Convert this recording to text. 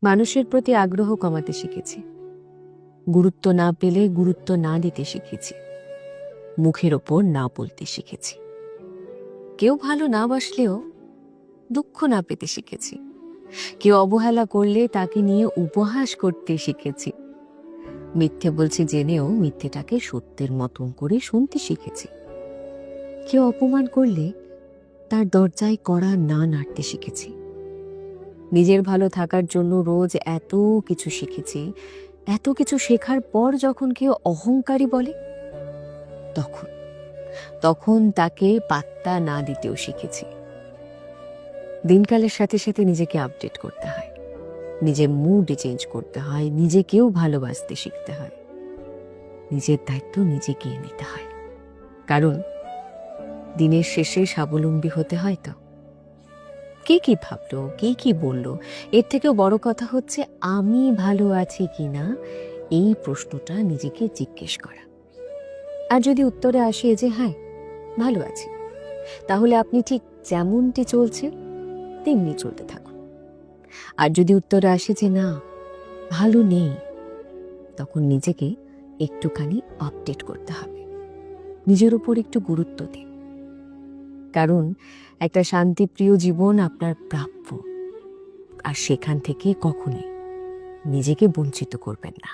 মানুষের প্রতি আগ্রহ কমাতে শিখেছি, গুরুত্ব না পেলে গুরুত্ব না দিতে শিখেছি, মুখের ওপর না বলতে শিখেছি, কেউ ভালো না বাসলেও দুঃখ না পেতে শিখেছি, কেউ অবহেলা করলে তাকে নিয়ে উপহাস করতে শিখেছি, মিথ্যে বলছি জেনেও মিথ্যেটাকে সত্যের মতন করে শুনতে শিখেছি, কেউ অপমান করলে তার দরজায় কড়া না নাড়তে শিখেছি। নিজের ভালো থাকার জন্য রোজ এত কিছু শিখেছি। এত কিছু শেখার পর যখন কেউ অহংকারী বলে, তখন তখন তাকে পাত্তা না দিতেও শিখেছি। দিনকালের সাথে সাথে নিজেকে আপডেট করতে হয়, নিজের মুড চেঞ্জ করতে হয়, নিজেকেও ভালোবাসতে শিখতে হয়, নিজের দায়িত্ব নিজেকে নিতে হয়। কারণ দিনের শেষে স্বাবলম্বী হতে হয়। তো কে কি ভাবলো, কে কি বললো, এর থেকেও বড় কথা হচ্ছে আমি ভালো আছি কিনা এই প্রশ্নটা নিজেকে জিজ্ঞেস করা। আর যদি উত্তরে আসে যে হ্যাঁ ভালো আছি, তাহলে আপনি ঠিক যেমনটি চলছে তেমনি চলতে থাকুন। আর যদি উত্তরে আসে যে না ভালো নেই, তখন নিজেকে একটুখানি আপডেট করতে হবে, নিজের উপর একটু গুরুত্ব দিন। কারণ একটা শান্তিপ্রিয় জীবন আপনার প্রাপ্য, আর সেখান থেকে কখনোই নিজেকে বঞ্চিত করবেন না।